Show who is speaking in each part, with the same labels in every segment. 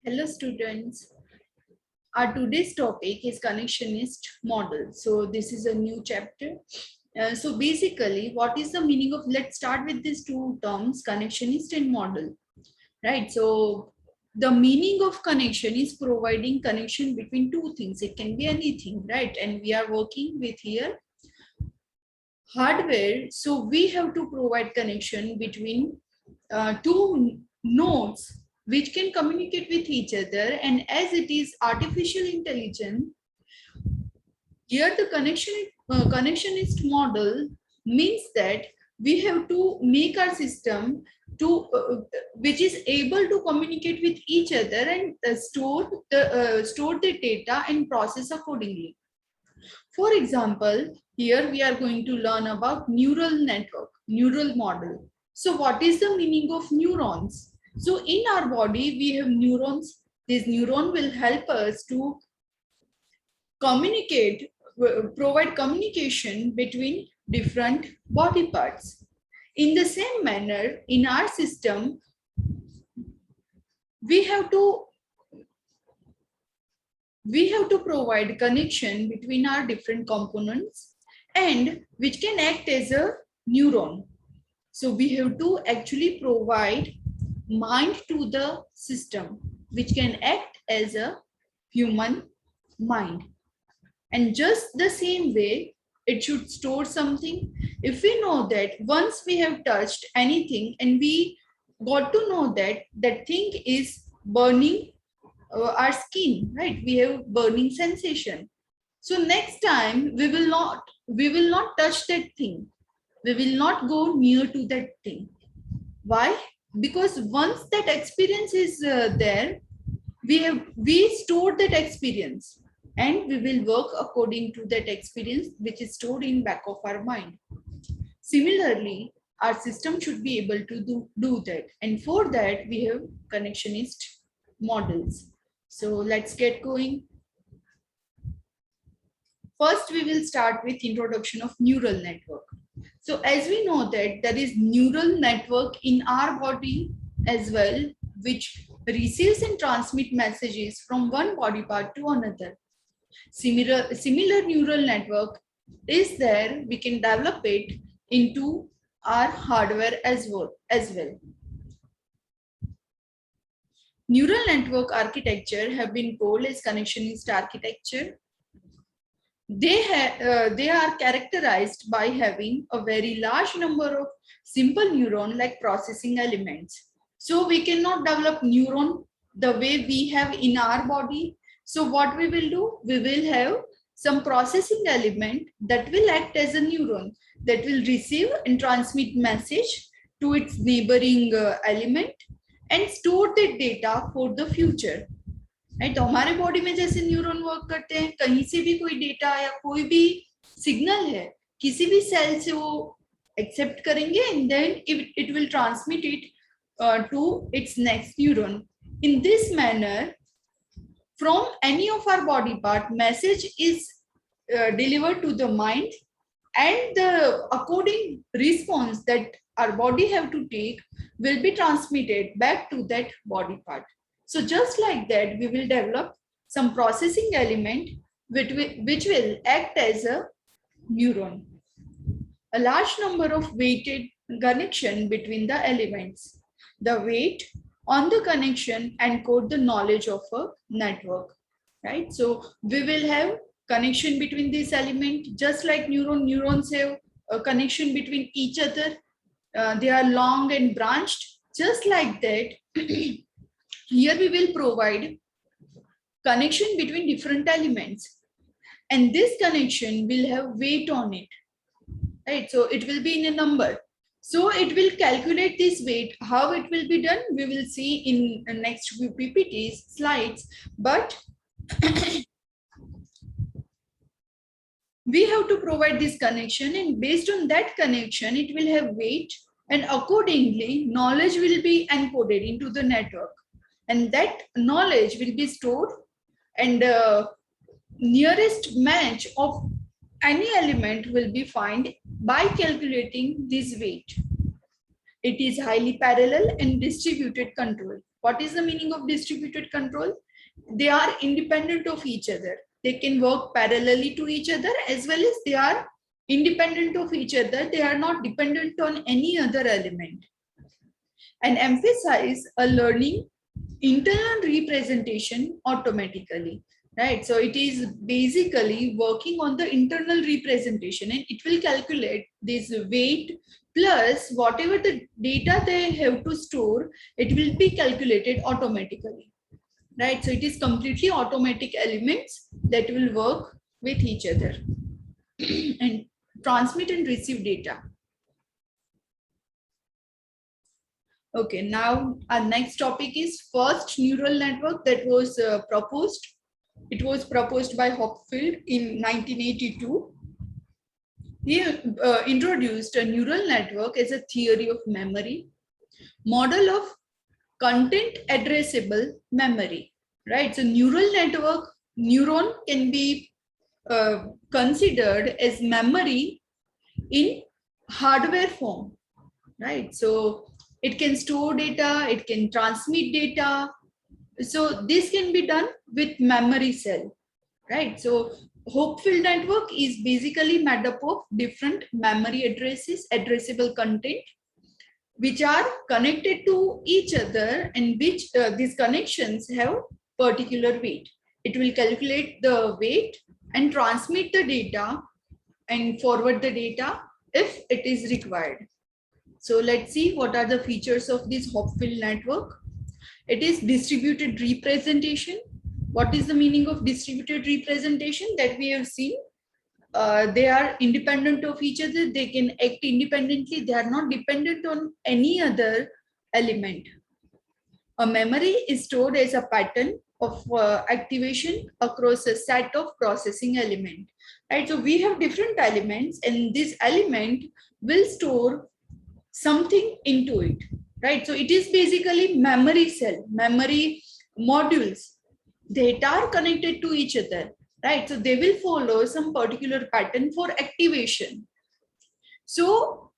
Speaker 1: Hello students, our today's topic is connectionist model. So this is a new chapter. So basically what is the meaning of, let's start with these two terms, connectionist and model, right? So the meaning of connection is providing connection between two things. It can be anything, right? And we are working with here hardware. So we have to provide connection between two nodes which can communicate with each other, and as it is artificial intelligence, here the connectionist model means that we have to make our system to which is able to communicate with each other and store the data and process accordingly. For example, here we are going to learn about neural network, neural model. So what is the meaning of neurons? So in our body, we have neurons. This neuron will help us to communicate, provide communication between different body parts. In the same manner, in our system, we have to provide connection between our different components and which can act as a neuron. So we have to actually provide mind to the system which can act as a human mind. And just the same way, it should store something. If we know that once we have touched anything and we got to know that that thing is burning our skin, right? We have burning sensation. So next time we will not touch that thing. We will not go near to that thing. Why? Because once that experience is there, we store that experience and we will work according to that experience which is stored in back of our mind. Similarly, our system should be able to do that, and for that we have connectionist models. So let's get going. First, we will start with introduction of neural network. So as we know that there is neural network in our body as well, which receives and transmit messages from one body part to another. Similar neural network is there. We can develop it into our hardware as well. Neural network architecture have been called as connectionist architecture. They are characterized by having a very large number of simple neuron like processing elements. So we cannot develop neuron the way we have in our body. So what we will do, we will have some processing element that will act as a neuron that will receive and transmit message to its neighboring element and store the data for the future. Right, तो हमारे body में जैसे neuron work करते हैं, कहीं से भी कोई डेटा या कोई भी सिग्नल है किसी भी सेल से वो एक्सेप्ट करेंगे and then it will transmit it to its next neuron. In this manner, from any of our body part, message is delivered to the mind, and the according response that our body have to take will be transmitted back to that body part. So just like that, we will develop some processing element which will act as a neuron. A large number of weighted connection between the elements. The weight on the connection encode the knowledge of a network, right? So we will have connection between this element, just like neurons have a connection between each other. They are long and branched, just like that. Here we will provide connection between different elements, and this connection will have weight on it, right? So it will be in a number. So it will calculate this weight. How it will be done, we will see in the next few PPTs slides, but we have to provide this connection, and based on that connection, it will have weight, and accordingly, knowledge will be encoded into the network. And that knowledge will be stored, and nearest match of any element will be found by calculating this weight. It is highly parallel and distributed control. What is the meaning of distributed control? They are independent of each other. They can work parallelly to each other, as well as they are independent of each other. They are not dependent on any other element. And emphasize a learning internal representation automatically, right? So it is basically working on the internal representation, and it will calculate this weight plus whatever the data they have to store, it will be calculated automatically, right? So it is completely automatic elements that will work with each other and transmit and receive data. Okay, now our next topic is first neural network that was proposed. It was proposed by Hopfield in 1982. He introduced a neural network as a theory of memory, model of content addressable memory, right? So neural network, neuron can be considered as memory in hardware form, right? So it can store data, it can transmit data. So this can be done with memory cell, right? So Hopfield network is basically made up of different memory addresses, addressable content, which are connected to each other, and which these connections have particular weight. It will calculate the weight and transmit the data and forward the data if it is required. So let's see what are the features of this Hopfield network. It is distributed representation. What is the meaning of distributed representation? That we have seen. They are independent of each other. They can act independently. They are not dependent on any other element. A memory is stored as a pattern of activation across a set of processing elements. Right? So we have different elements, and this element will store something into it, right? So it is basically memory cell, memory modules. They are connected to each other, right? So they will follow some particular pattern for activation. So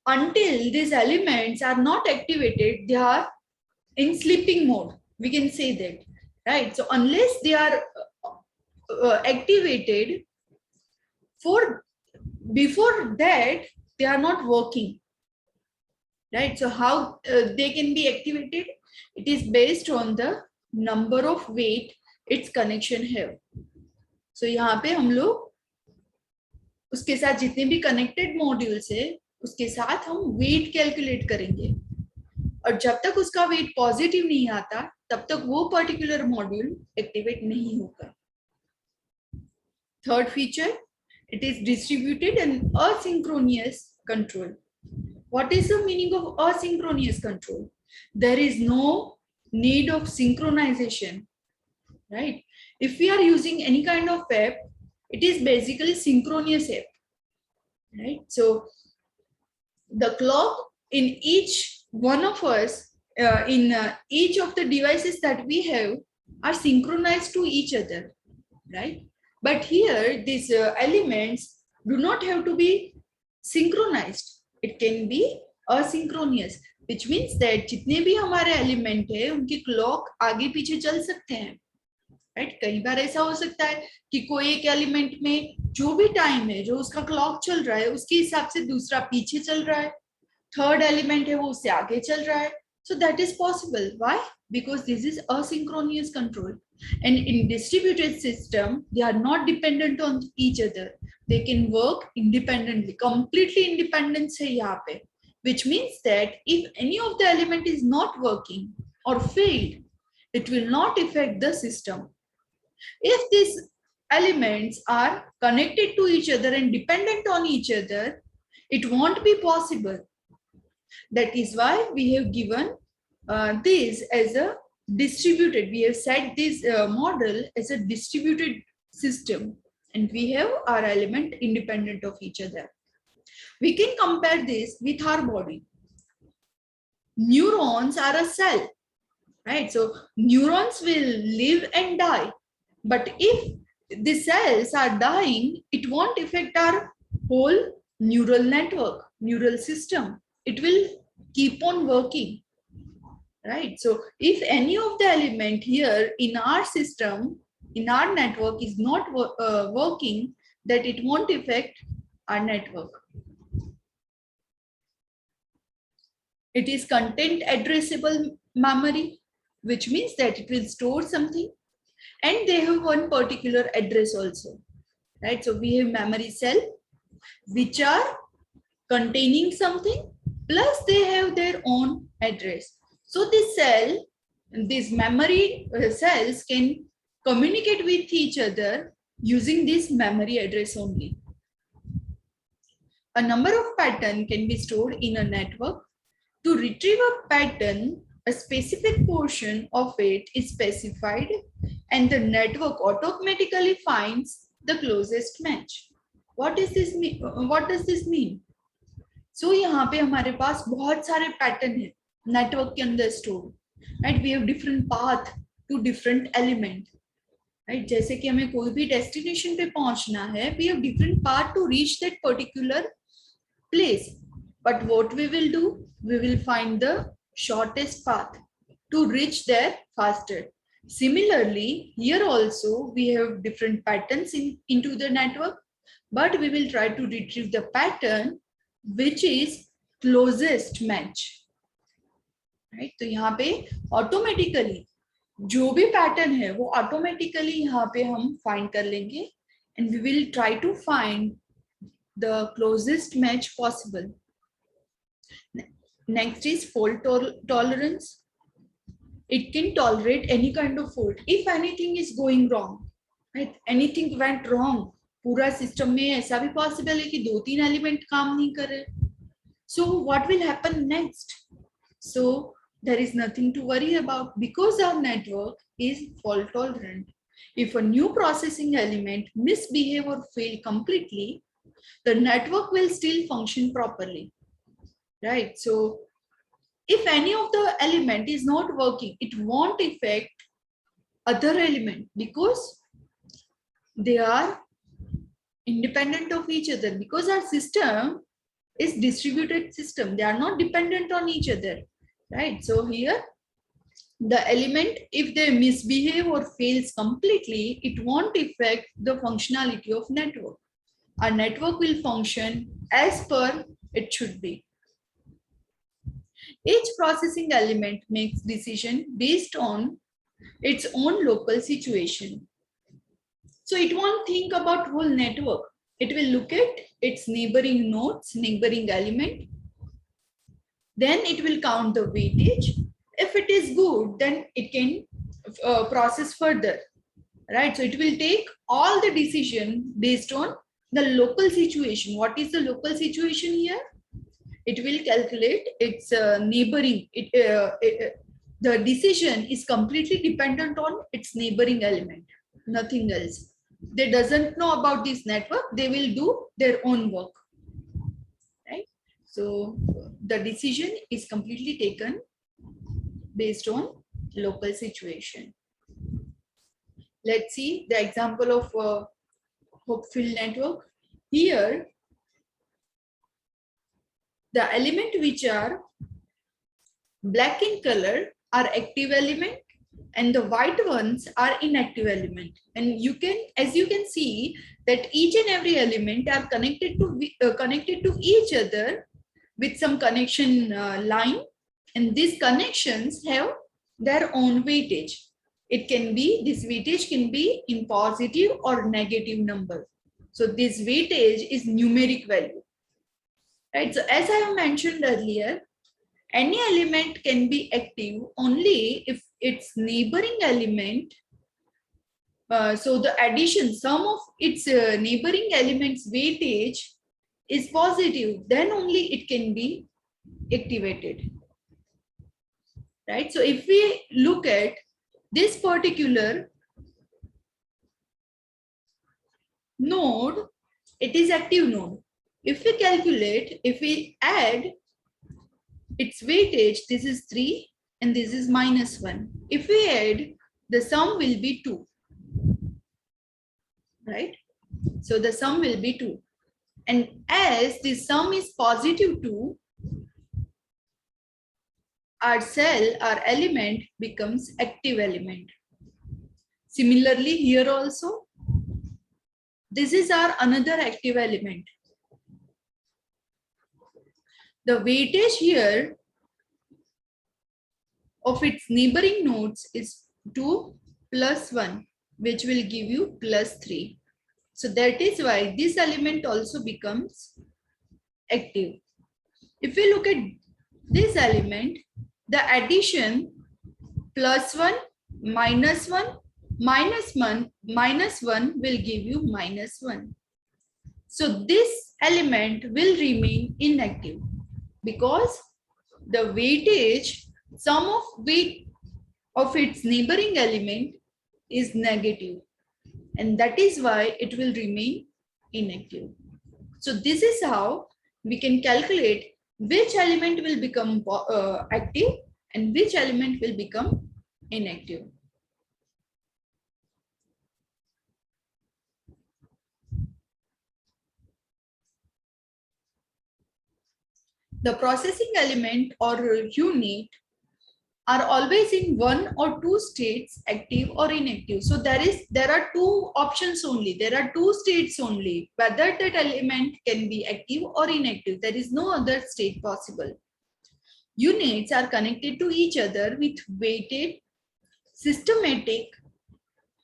Speaker 1: until these elements are not activated, they are in sleeping mode. We can say that, right? So unless they are activated, before that, they are not working. Right? So how they can be activated? It is based on the number of weight its connection have. So यहाँ पे हम लोग उसके साथ जितने भी connected modules है, उसके साथ हम weight calculate करेंगे. और जब तक उसका weight positive नहीं आता, तब तक वो particular module activate नहीं होगा. Third feature, it is distributed and asynchronous control. What is the meaning of asynchronous control? There is no need of synchronization, right? If we are using any kind of app, it is basically synchronous app, right? So the clock in each one of us, in each of the devices that we have, are synchronized to each other, right? But here, these elements do not have to be synchronized. It can be asynchronous, which means that जितने भी हमारे element है उनकी clock आगे पीछे चल सकते हैं, राइट? कई बार ऐसा हो सकता है कि कोई एक एलिमेंट में जो भी टाइम है, जो उसका क्लॉक चल रहा है, उसके हिसाब से दूसरा पीछे चल रहा है, थर्ड एलिमेंट है वो उससे आगे चल रहा है. So that is possible. Why? Because this is asynchronous control. And in distributed system, they are not dependent on each other. They can work independently, completely independent है यहाँ पे, which means that if any of the element is not working or failed, it will not affect the system. If these elements are connected to each other and dependent on each other, it won't be possible. That is why we have given this as a distributed. We have set this model as a distributed system, and we have our element independent of each other. We can compare this with our body. Neurons are a cell, right? So neurons will live and die, but if the cells are dying, it won't affect our whole neural network, neural system. It will keep on working, right? So if any of the element here in our system, in our network is not working, that it won't affect our network. It is content addressable memory, which means that it will store something, and they have one particular address also, right? So we have memory cell which are containing something, plus they have their own address. So this cell, these memory cells can communicate with each other using this memory address only. A number of patterns can be stored in a network. To retrieve a pattern, a specific portion of it is specified and the network automatically finds the closest match. What does this mean? So यहाँ पे हमारे पास बहुत सारे pattern है network के अंदर store, right? We have different path to different element, right? जैसे कि हमें कोई भी डेस्टिनेशन पे पहुंचना है, we have different path to reach that particular place, but what we will do, we will find the shortest path to reach there faster. Similarly, here also we have different patterns into the network, but we will try to retrieve the pattern which is closest match, right? तो यहाँ पे automatically जो भी pattern है वो automatically यहाँ पे हम find कर लेंगे, and we will try to find the closest match possible. Next is fault tolerance. It can tolerate any kind of fault. If anything is going wrong, right? Anything went wrong, पूरा system में ऐसा भी possible है कि 2-3 element काम नहीं कर रहे. So what will happen next? So there is nothing to worry about because our network is fault tolerant. If a new processing element misbehave or fail completely, the network will still function properly, right? So if any of the element is not working, it won't affect other element because they are independent of each other, because our system is distributed system. They are not dependent on each other, right? So here the element, if they misbehave or fails completely, it won't affect the functionality of network. Our network will function as per it should be. Each processing element makes decision based on its own local situation. So it won't think about whole network. It will look at its neighboring nodes, neighboring element. Then it will count the weightage. If it is good, then it can process further, right? So it will take all the decision based on the local situation. What is the local situation here? It will calculate its neighboring. The decision is completely dependent on its neighboring element, nothing else. They doesn't know about this network. They will do their own work, right? So the decision is completely taken based on local situation. Let's see the example of Hopfield network. Here, the element which are black in color are active element and the white ones are inactive element. And you can, as you can see, that each and every element are connected to each other with some connection line, and these connections have their own weightage. It can be, this weightage can be in positive or negative number. So this weightage is numeric value, right? So as I have mentioned earlier, any element can be active only if its neighboring element, so the addition, sum of its neighboring elements weightage is positive, then only it can be activated, right? So if we look at this particular node, it is active node. If we calculate, if we add its weightage, this is 3 and this is -1. If we add, the sum will be 2, right? So the sum will be 2. And as the sum is positive 2, our cell, our element becomes active element. Similarly, here also, this is our another active element. The weightage here of its neighboring nodes is 2 plus 1, which will give you plus 3. So that is why this element also becomes active. If we look at this element, the addition plus 1, minus 1, minus 1 will give you minus 1. So this element will remain inactive because the weightage, sum of weight of its neighboring element is negative, and that is why it will remain inactive. So this is how we can calculate which element will become active and which element will become inactive. The processing element or unit are always in one or two states, active or inactive. So there are two options only. There are two states only, whether that element can be active or inactive. There is no other state possible. Units are connected to each other with weighted, systematic,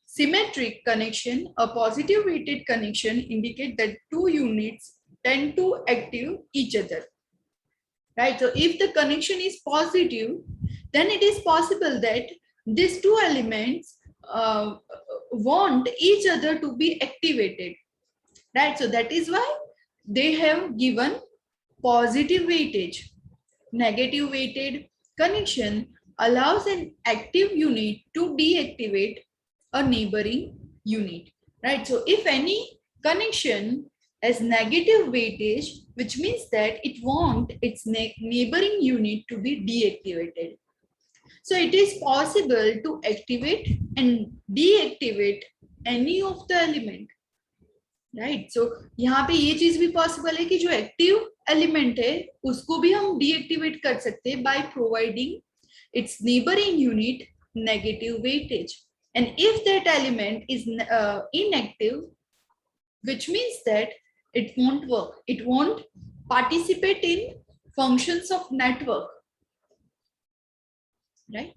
Speaker 1: symmetric connection. A positive weighted connection indicates that two units tend to active each other. Right? So if the connection is positive, then it is possible that these two elements want each other to be activated. Right? So that is why they have given positive weightage. Negative weighted connection allows an active unit to deactivate a neighboring unit. Right? So if any connection has negative weightage, which means that it wants its neighboring unit to be deactivated. So it is possible to activate and deactivate any of the element. Right? So यहाँ पे ये चीज भी possible है कि जो active element है उसको भी हम deactivate कर सकते हैं by providing its neighboring unit negative weightage. And if that element is inactive, which means that it won't work. It won't participate in functions of network. Right?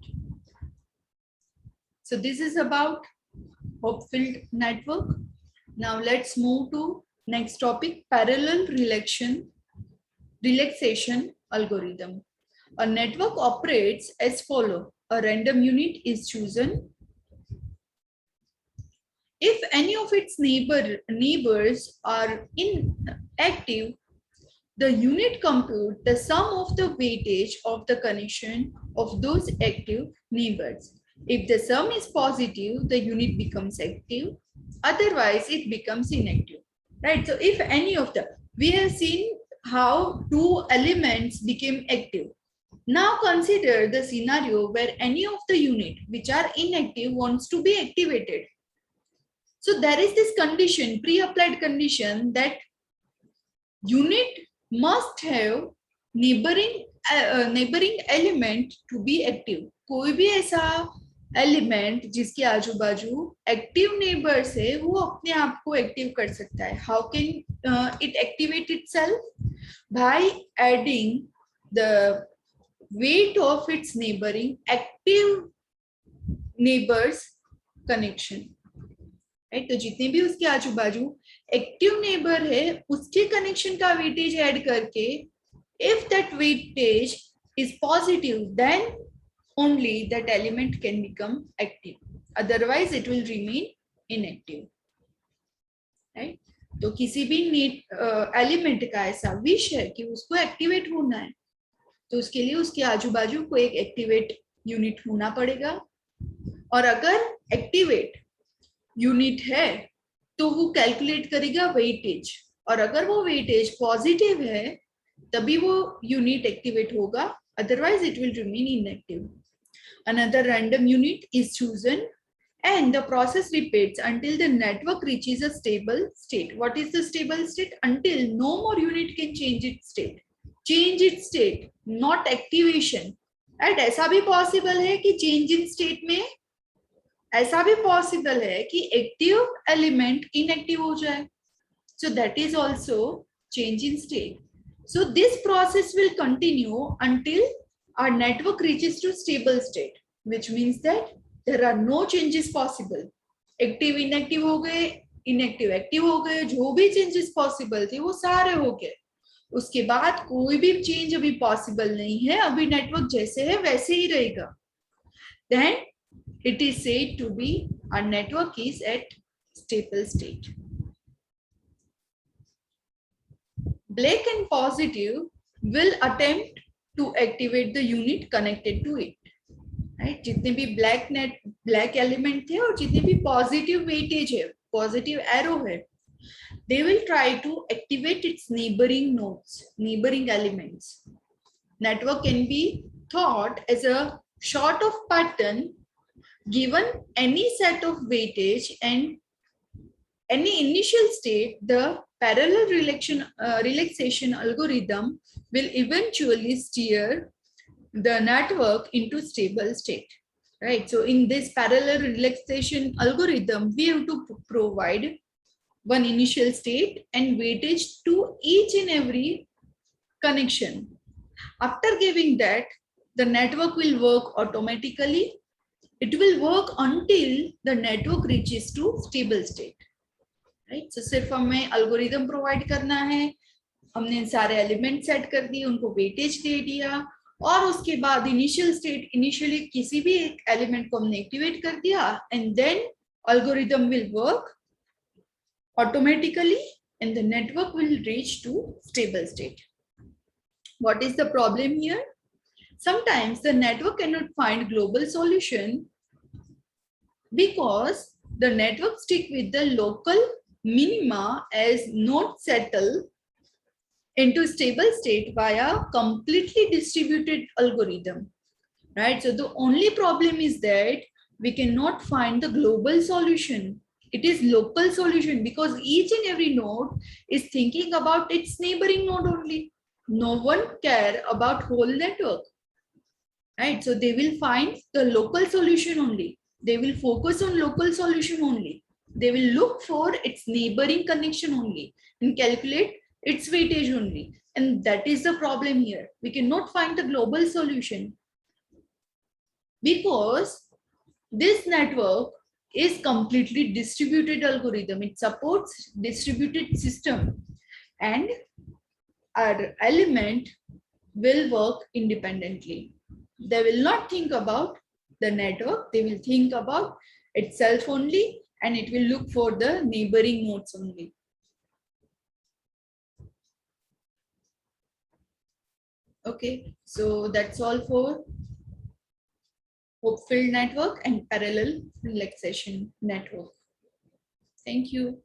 Speaker 1: So this is about Hopfield network. Now let's move to next topic, parallel relaxation algorithm. A network operates as follows. A random unit is chosen. If any of its neighbors are inactive, the unit compute the sum of the weightage of the connection of those active neighbors. If the sum is positive, the unit becomes active. Otherwise, it becomes inactive. Right? So if any of the, we have seen how two elements became active. Now consider the scenario where any of the unit which are inactive wants to be activated. So there is this condition, pre-applied condition, that unit must have neighboring element to be active. कोई भी ऐसा element जिसके आजू बाजू active neighbours है वो अपने आप को एक्टिव कर सकता है. How can it activate itself? By adding the weight of its neighboring active neighbors connection. Right? तो जितने भी उसके आजू बाजू एक्टिव नेबर है उसके कनेक्शन का वेटेज ऐड करके, if that weightage is positive, then only that element can become active. Otherwise it will remain inactive. Right? तो किसी भी एलिमेंट का ऐसा विश है कि उसको एक्टिवेट होना है, तो उसके लिए उसके आजू बाजू को एक एक्टिवेट यूनिट होना पड़ेगा. और अगर एक्टिवेट यूनिट है तो वो कैलकुलेट करेगा वेटेज, और अगर वो वेटेज पॉजिटिव है तभी वो यूनिट एक्टिवेट होगा. Otherwise it will remain inactive. Another random unit is chosen and the process repeats until the network reaches a stable state. What is the stable state? Until no more unit can change its state. Change its state, not activation. And ऐसा भी possible है कि change in state में ऐसा भी possible है कि active element inactive हो जाए. So that is also change in state. So this process will continue until our network reaches to stable state, which means that there are no changes possible. Active inactive हो गए, inactive active हो गए, जो भी changes possible थे वो सारे हो गए. उसके बाद कोई भी change अभी possible नहीं है, अभी network जैसे है वैसे ही रहेगा. Then it is said to be our network is at stable state. Black and positive will attempt to activate the unit connected to it. Right? जितने भी black element थे और जितने भी positive weightage है, positive arrow है, they will try to activate its neighboring nodes, neighboring elements. Network can be thought as a sort of pattern given any set of weightage and any initial state. The parallel relaxation algorithm will eventually steer the network into stable state, right? So in this parallel relaxation algorithm, we have to provide one initial state and weightage to each and every connection. After giving that, the network will work automatically. It will work until the network reaches to stable state. Right. So सिर्फ हमें algorithm provide करना है, हमने सारे element set कर दिए, उनको weightage दे दिया और उसके बाद इनिशियल स्टेट, इनिशियली किसी भी एक एलिमेंट को हमने एक्टिवेट कर दिया and then algorithm will work automatically and the network will reach to stable state. What is the problem here? Sometimes the network cannot find global solution because the network stick with the local minima as not settle into stable state via completely distributed algorithm, right? So the only problem is that we cannot find the global solution. It is local solution because each and every node is thinking about its neighboring node only. No one care about whole network, right? So they will find the local solution only. They will focus on local solution only. They will look for its neighboring connection only and calculate its weightage only. And that is the problem here. We cannot find the global solution because this network is completely distributed algorithm. It supports distributed system and our element will work independently. They will not think about the network. They will think about itself only and it will look for the neighboring nodes only. Okay, so that's all for Hope-filled network and parallel relaxation network. Thank you.